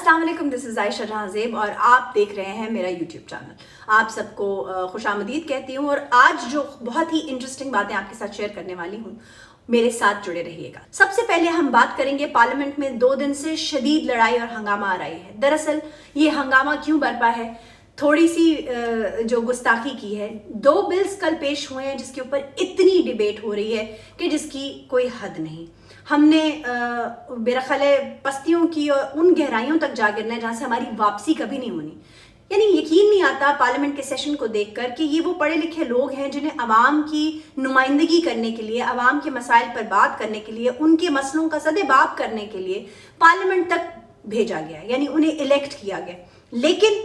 अस्सलाम वालेकुम, this is Ayesha जहां ज़ेब और आप देख रहे हैं मेरा यूट्यूब चैनल। आप सबको खुशामदीद कहती हूँ और आज जो बहुत ही इंटरेस्टिंग बातें आपके साथ शेयर करने वाली हूँ, मेरे साथ जुड़े रहिएगा। सबसे पहले हम बात करेंगे पार्लियामेंट में 2 दिन से शदीद लड़ाई और हंगामा आ रही है। दरअसल ये हंगामा क्यों बरपा है, थोड़ी सी जो गुस्ताखी की है। 2 बिल्स कल पेश हुए हैं जिसके ऊपर इतनी डिबेट हो रही है कि जिसकी कोई हद नहीं। हमने मेरा ख्याल है पस्तियों की और उन गहराइयों तक जा गिरना है जहाँ से हमारी वापसी कभी नहीं होनी। यानी यकीन नहीं आता पार्लियामेंट के सेशन को देखकर कि ये वो पढ़े लिखे लोग हैं जिन्हें अवाम की नुमाइंदगी करने के लिए, अवाम के मसाइल पर बात करने के लिए, उनके मसलों का सदेबाप करने के लिए पार्लियामेंट तक भेजा गया, यानी उन्हें इलेक्ट किया गया। लेकिन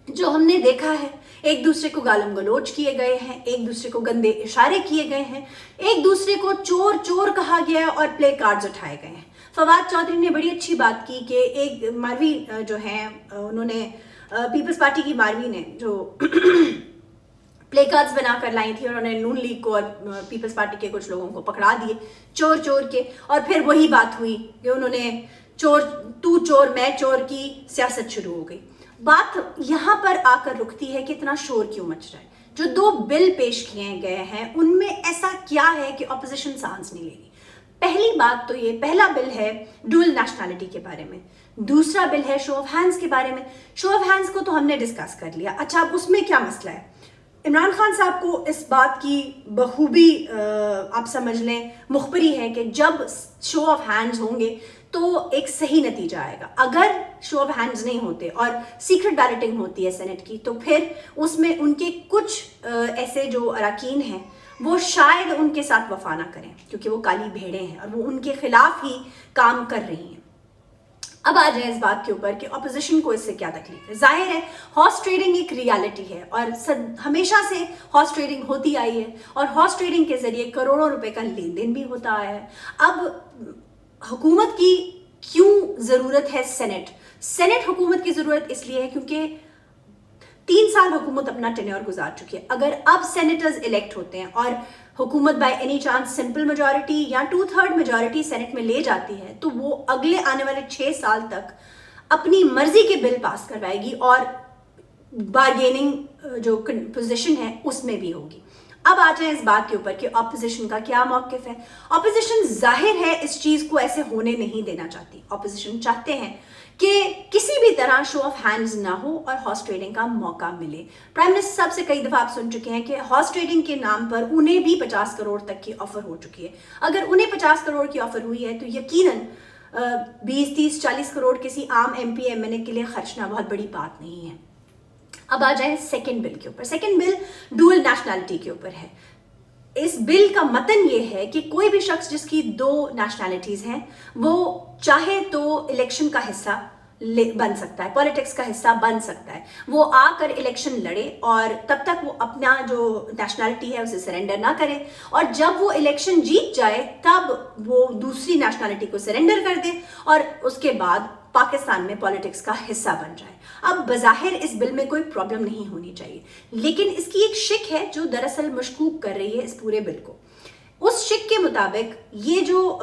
जो हमने देखा है, एक दूसरे को गालम गलोच किए गए हैं, एक दूसरे को गंदे इशारे किए गए हैं, एक दूसरे को चोर चोर कहा गया और प्ले कार्ड्स उठाए गए हैं। फवाद चौधरी ने बड़ी अच्छी बात की कि एक मारवी जो है उन्होंने पीपल्स पार्टी की मारवी ने जो प्ले कार्ड्स बनाकर लाई थी और उन्होंने नून लीग को और पीपल्स पार्टी के कुछ लोगों को पकड़ा दिए चोर चोर के, और फिर वही बात हुई कि उन्होंने चोर तू चोर मैं चोर की सियासत शुरू हो गई। बात यहाँ पर आकर रुकती है कि इतना शोर क्यों मच रहा है। जो 2 बिल पेश किए गए हैं उनमें ऐसा क्या है कि ऑपोजिशन सांस नहीं लेगी। पहली बात तो ये, पहला बिल है डुअल नेशनैलिटी के बारे में, दूसरा बिल है शो ऑफ हैंड्स के बारे में। शो ऑफ हैंड्स को तो हमने डिस्कस कर लिया। अच्छा, अब उसमें क्या मसला है? इमरान खान साहब को इस बात की बखूबी आप समझ लें मुखबरी है कि जब शो ऑफ हैंड्स होंगे तो एक सही नतीजा आएगा। अगर शो ऑफ हैंड्स नहीं होते और सीक्रेट बैलेटिंग होती है सेनेट की, तो फिर उसमें उनके कुछ ऐसे जो अरकान हैं वो शायद उनके साथ वफा ना करें, क्योंकि वो काली भेड़ें हैं और वो उनके खिलाफ ही काम कर रही हैं। अब आ जाए इस बात के ऊपर कि ऑपोजिशन को इससे क्या तकलीफ है। जाहिर है हॉर्स ट्रेडिंग एक रियलिटी है और हमेशा से हॉर्स ट्रेडिंग होती आई है और हॉर्स ट्रेडिंग के जरिए करोड़ों रुपए का लेन देन भी होता आया है। अब हुकूमत की क्यों जरूरत है सेनेट हुकूमत की जरूरत इसलिए है क्योंकि 3 साल हुकूमत अपना टेन्योर गुजार चुकी है। अगर अब सेनेटर्स इलेक्ट होते हैं और हुकूमत by any chance simple majority या 2/3 मेजॉरिटी सेनेट में ले जाती है, तो वो अगले आने वाले 6 साल तक अपनी मर्जी के बिल पास करवाएगी और बार्गेनिंग जो पोजीशन है उसमें भी होगी। अब आ जाए इस बात के ऊपर कि ऑपोजिशन का क्या मौकिफ है। ऑपोजिशन जाहिर है इस चीज को ऐसे होने नहीं देना चाहती। ऑपोजिशन चाहते हैं कि किसी भी तरह शो ऑफ हैंड्स ना हो और हॉर्स ट्रेडिंग का मौका मिले। प्राइम मिनिस्टर साहब से कई दफा आप सुन चुके हैं कि हॉर्स ट्रेडिंग के नाम पर उन्हें भी 50 करोड़ तक की ऑफर हो चुकी है। अगर उन्हें 50 करोड़ की ऑफर हुई है तो यकीनन 20, 30, 40 करोड़ किसी आम MP MNA के लिए खर्चना बहुत बड़ी बात नहीं है। अब आ जाए सेकंड बिल के ऊपर। सेकंड बिल डुअल नेशनैलिटी के ऊपर है। इस बिल का मतन ये है कि कोई भी शख्स जिसकी 2 नेशनैलिटीज हैं वो चाहे तो इलेक्शन का हिस्सा बन सकता है, पॉलिटिक्स का हिस्सा बन सकता है। वो आकर इलेक्शन लड़े और तब तक वो अपना जो नेशनैलिटी है उसे सरेंडर ना करे, और जब वो इलेक्शन जीत जाए तब वो दूसरी नेशनैलिटी को सरेंडर कर दे और उसके बाद पाकिस्तान में पॉलिटिक्स का हिस्सा बन जाए। अब बज़ाहिर इस बिल में कोई प्रॉब्लम नहीं होनी चाहिए, लेकिन इसकी एक शिक है जो दरअसल मशकूक कर रही है इस पूरे बिल को। उस शिक के मुताबिक ये जो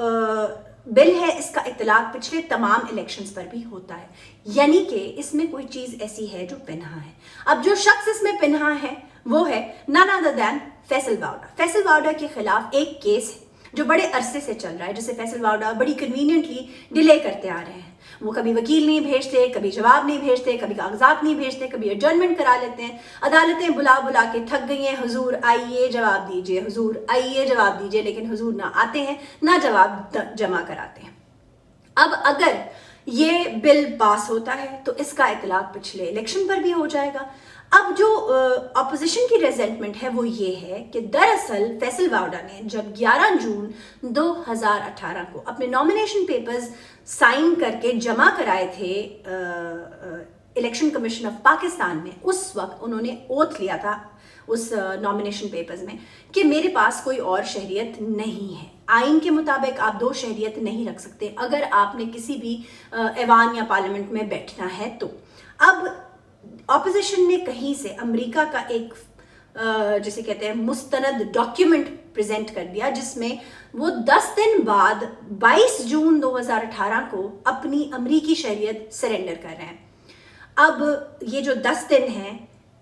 बिल है इसका इतलाक पिछले तमाम इलेक्शंस पर भी होता है, यानी कि इसमें कोई चीज ऐसी है जो पिन्हा है। अब जो शख्स इसमें पिन्हा है वो है none other than Faisal Vawda. Faisal Vawda के खिलाफ एक केस है जो बड़े अरसे से चल रहा है, जिसे फैसल वावड़ा बड़ी कन्वीनियंटली डिले करते आ रहे हैं। वो कभी वकील नहीं भेजते, कभी जवाब नहीं भेजते, कभी कागजात नहीं भेजते, कभी एडजर्नमेंट करा लेते हैं। अदालतें बुला बुला के थक गई हैं, हुजूर आइए जवाब दीजिए, हुजूर आइए जवाब दीजिए, लेकिन हुजूर ना आते हैं ना जवाब जमा कराते हैं। अब अगर ये बिल पास होता है तो इसका इतलाक पिछले इलेक्शन पर भी हो जाएगा। अब जो ऑपोजिशन की रेजेंटमेंट है वो ये है कि दरअसल फैसल वावड़ा ने जब 11 जून 2018 को अपने नॉमिनेशन पेपर्स साइन करके जमा कराए थे इलेक्शन कमीशन ऑफ पाकिस्तान में, उस वक्त उन्होंने ओथ लिया था उस नॉमिनेशन पेपर्स में कि मेरे पास कोई और शहरियत नहीं है। आइन के मुताबिक आप 2 शहरियत नहीं रख सकते अगर आपने किसी भी ऐवान या पार्लियामेंट में बैठना है तो। अब ऑपोजिशन ने कहीं से अमेरिका का एक जिसे कहते हैं मुस्तनद डॉक्यूमेंट پریزنٹ کر دیا جس میں وہ 10 دن بعد 22 جون 2018 کو اپنی امریکی شہریت سرنڈر کر رہے ہیں. اب یہ جو 10 دن ہیں،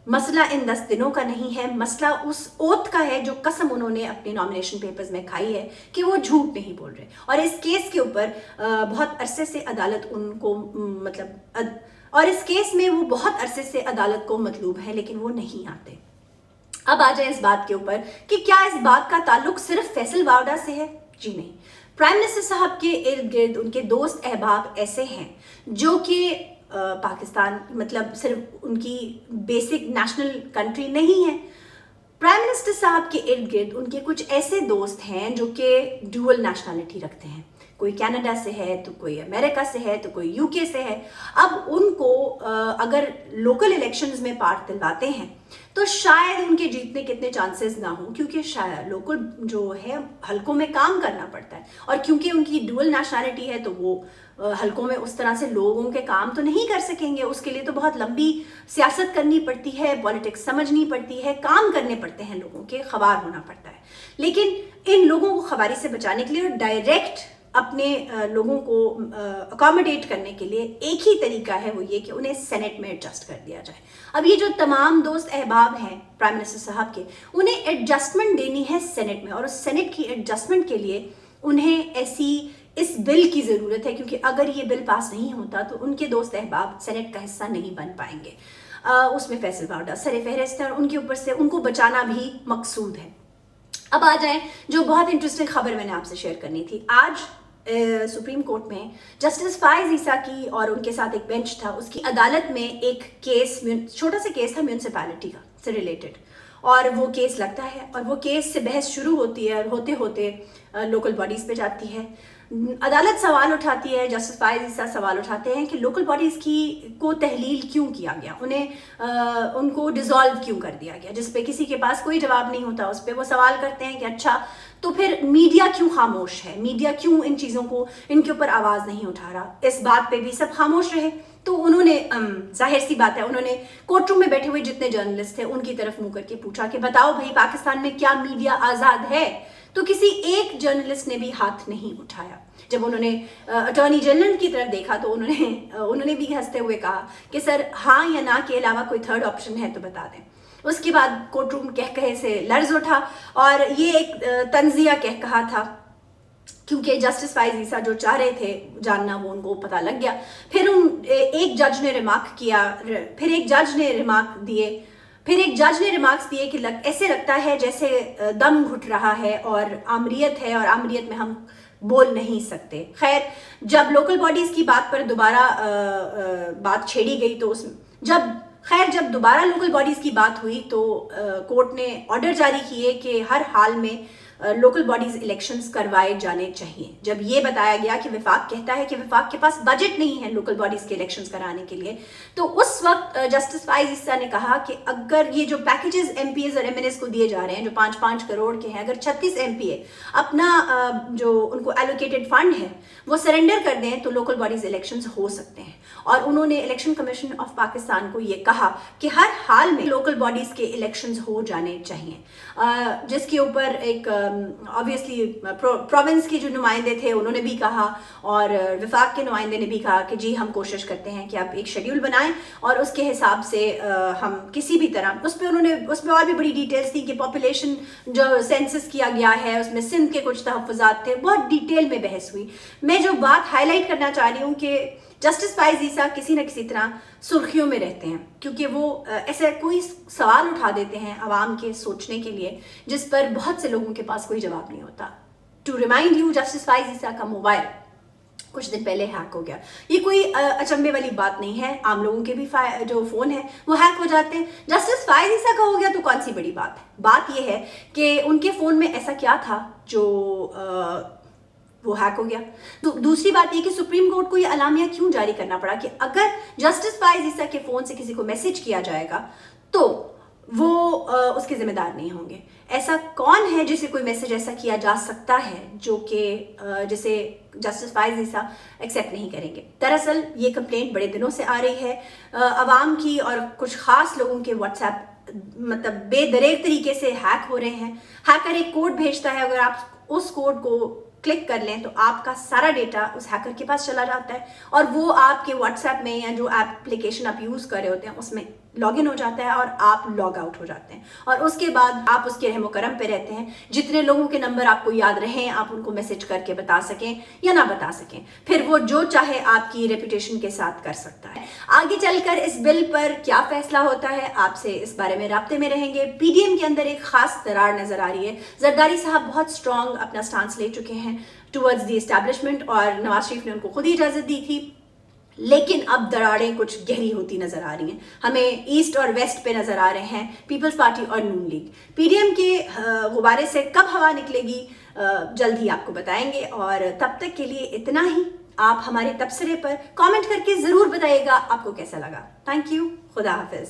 مسئلہ ان 10 دنوں کا نہیں ہے، مسئلہ اس اوتھ کا ہے جو قسم انہوں نے اپنے نامینیشن پیپرز میں کھائی ہے کہ وہ جھوٹ نہیں بول رہے. اور اس کیس کے اوپر بہت عرصے سے عدالت ان کو اور اس کیس میں وہ بہت عرصے سے عدالت کو مطلوب ہے لیکن وہ نہیں آتے. اب آ جائیں اس بات کے اوپر کہ کیا اس بات کا تعلق صرف فیصل واوڈا سے ہے؟ جی نہیں. پرائم منسٹر صاحب کے ارد گرد ان کے دوست احباب ایسے ہیں جو کہ پاکستان مطلب صرف ان کی بیسک نیشنل کنٹری نہیں ہے. پرائم منسٹر صاحب کے ارد گرد ان کے کچھ ایسے دوست ہیں جو کہ ڈوئل نیشنلٹی رکھتے ہیں. کوئی کینیڈا سے ہے تو کوئی امریکہ سے ہے تو کوئی UK سے ہے. اب ان کو اگر لوکل الیکشنز میں پارٹ دلواتے ہیں تو شاید ان کے جیتنے کے اتنے چانسز نہ ہوں، کیونکہ شاید لوکل جو ہے حلقوں میں کام کرنا پڑتا ہے، اور کیونکہ ان کی ڈوئل نیشنلٹی ہے تو وہ حلقوں میں اس طرح سے لوگوں کے کام تو نہیں کر سکیں گے. اس کے لیے تو بہت لمبی سیاست کرنی پڑتی ہے، پالیٹکس سمجھنی پڑتی ہے، کام کرنے پڑتے ہیں، لوگوں کے خوار ہونا پڑتا ہے. لیکن ان لوگوں کو خواری سے بچانے کے لیے ڈائریکٹ اپنے لوگوں کو اکاموڈیٹ کرنے کے لیے ایک ہی طریقہ ہے، وہ یہ کہ انہیں سینٹ میں ایڈجسٹ کر دیا جائے. اب یہ جو تمام دوست احباب ہیں پرائم منسٹر صاحب کے، انہیں ایڈجسٹمنٹ دینی ہے سینٹ میں، اور اس سینٹ کی ایڈجسٹمنٹ کے لیے انہیں اس بل کی ضرورت ہے، کیونکہ اگر یہ بل پاس نہیں ہوتا تو ان کے دوست احباب سینٹ کا حصہ نہیں بن پائیں گے. اس میں فیصل واوڈا سر فہرست ہے اور ان کے اوپر سے ان کو بچانا بھی مقصود ہے. اب آ جائیں جو بہت انٹرسٹنگ خبر میں نے آپ سے شیئر کرنی تھی. آج سپریم کورٹ میں جسٹس فائز عیسیٰ کی اور ان کے ساتھ ایک بینچ تھا، اس کی عدالت میں ایک کیس، چھوٹا سا کیس تھا میونسپیلٹی کا سے ریلیٹڈ، اور وہ کیس لگتا ہے اور وہ کیس سے بحث شروع ہوتی ہے اور ہوتے ہوتے لوکل باڈیز پہ جاتی ہے. عدالت سوال اٹھاتی ہے، جسٹس فائز عیسیٰ سوال اٹھاتے ہیں کہ لوکل باڈیز کو تحلیل کیوں کیا گیا، ان کو ڈیزالو کیوں کر دیا گیا، جس پہ کسی کے پاس کوئی جواب نہیں ہوتا. اس پہ وہ سوال کرتے ہیں کہ اچھا تو پھر میڈیا کیوں خاموش ہے، میڈیا کیوں ان چیزوں کو ان کے اوپر آواز نہیں اٹھا رہا. اس بات پہ بھی سب خاموش رہے. تو انہوں نے ظاہر سی بات ہے انہوں نے کورٹ روم میں بیٹھے ہوئے جتنے جرنلسٹ تھے ان کی طرف منہ کر کے پوچھا کہ بتاؤ بھائی پاکستان میں کیا میڈیا آزاد ہے؟ تو کسی ایک جرنلسٹ نے بھی ہاتھ نہیں اٹھایا. جب انہوں نے اٹارنی جنرل کی طرف دیکھا تو انہوں نے بھی ہنستے ہوئے کہا کہ سر ہاں یا نہ کے علاوہ کوئی تھرڈ آپشن ہے تو بتا دیں. اس کے بعد کورٹ روم کہے سے لرز اٹھا اور یہ ایک تنزیہ کہا تھا، کیونکہ جسٹس فائز عیسیٰ جو چاہ رہے تھے جاننا وہ ان کو پتہ لگ گیا. پھر ایک جج نے ریمارک کیا، پھر ایک جج نے ریمارکس دیے کہ ایسے لگتا ہے جیسے دم گھٹ رہا ہے اور آمریت ہے اور آمریت میں ہم بول نہیں سکتے. خیر جب لوکل باڈیز کی بات پر دوبارہ بات چھیڑی گئی تو جب دوبارہ لوکل باڈیز کی بات ہوئی تو کورٹ نے آرڈر جاری کیے کہ ہر حال میں لوکل باڈیز الیکشنز کروائے جانے چاہیے. جب یہ بتایا گیا کہ وفاق کہتا ہے کہ وفاق کے پاس بجٹ نہیں ہے لوکل باڈیز کے الیکشنز کرانے کے لیے، تو اس وقت جسٹس فائز عیسیٰ نے کہا کہ اگر یہ جو پیکیجز ایم پی ایز اور ایم این ایز کو دیے جا رہے ہیں جو 5-5 کروڑ کے ہیں، اگر 36 ایم پی اے اپنا جو ان کو ایلوکیٹڈ فنڈ ہے وہ سرنڈر کر دیں تو لوکل باڈیز الیکشنز ہو سکتے ہیں. اور انہوں نے الیکشن کمیشن آف پاکستان کو یہ کہا کہ ہر حال میں لوکل باڈیز کے الیکشنز ہو جانے چاہیے، جس کے اوپر ایک obviously پروونس کے جو نمائندے تھے انہوں نے بھی کہا اور وفاق کے نمائندے نے بھی کہا کہ جی ہم کوشش کرتے ہیں کہ آپ ایک شیڈیول بنائیں اور اس کے حساب سے ہم کسی بھی طرح اس پہ اور بھی بڑی ڈیٹیلز تھی کہ پاپولیشن جو سینسس کیا گیا ہے اس میں سندھ کے کچھ تحفظات تھے، بہت ڈیٹیل میں بحث ہوئی. میں جو بات ہائی لائٹ کرنا چاہ رہی ہوں کہ جسٹس فائز عیسیٰ کسی نہ کسی طرح سرخیوں میں رہتے ہیں، کیونکہ وہ ایسے کوئی سوال اٹھا دیتے ہیں عوام کے سوچنے کے لیے جس پر بہت سے لوگوں کے پاس کوئی جواب نہیں ہوتا. ٹو ریمائنڈ یو، جسٹس فائز عیسیٰ کا موبائل کچھ دن پہلے ہیک ہو گیا. یہ کوئی اچنبے والی بات نہیں ہے، عام لوگوں کے بھی جو فون ہے وہ ہیک ہو جاتے ہیں. جسٹس فائز عیسیٰ کا ہو گیا تو کون سی بڑی بات ہے. بات یہ ہے کہ ان کے فون میں ایسا کیا تھا جو وہ ہیک ہو گیا. دوسری بات یہ کہ سپریم کورٹ کو یہ اعلامیہ کیوں جاری کرنا پڑا کہ اگر جسٹس فائز عیسیٰ کے فون سے کسی کو میسج کیا جائے گا تو وہ اس کے ذمہ دار نہیں ہوں گے. ایسا کون ہے جسے کوئی میسج ایسا کیا جا سکتا ہے جو کہ جسے جسٹس فائز عیسیٰ ایکسیپٹ نہیں کریں گے. دراصل یہ کمپلینٹ بڑے دنوں سے آ رہی ہے عوام کی اور کچھ خاص لوگوں کے واٹس ایپ मतलब बेदरेग तरीके से हैक हो रहे हैं। हैकर एक कोड भेजता है, अगर आप उस कोड को क्लिक कर लें तो आपका सारा डेटा उस हैकर के पास चला जाता है और वो आपके व्हाट्सएप में या जो एप्लीकेशन आप यूज़ कर रहे होते हैं उसमें लॉगिन हो जाता है और आप लॉग आउट हो जाते हैं। और उसके बाद आप उसके रहमो करम पे रहते हैं, जितने लोगों के नंबर आपको याद रहें आप उनको मैसेज करके बता सकें या ना बता सकें, फिर वो जो चाहे आपकी रेपुटेशन के साथ कर सकता है। आगे चलकर इस बिल पर क्या फैसला होता है, आपसे इस बारे में राब्ते में रहेंगे। पीडीएम के अंदर एक खास दरार नजर आ रही है। जरदारी साहब बहुत स्ट्रॉन्ग अपना स्टांस ले चुके हैं टुवर्ड्स द एस्टैब्लिशमेंट और नवाज शरीफ ने उनको खुद ही इजाजत दी थी, लेकिन अब दरारें कुछ गहरी होती नजर आ रही हैं। हमें ईस्ट और वेस्ट पे नजर आ रहे हैं, पीपल्स पार्टी और नून लीग। पीडीएम के गुब्बारे से कब हवा निकलेगी जल्द ही आपको बताएंगे, और तब तक के लिए इतना ही। आप हमारे तबसरे पर कमेंट करके जरूर बताइएगा आपको कैसा लगा। थैंक यू, खुदा हाफिज।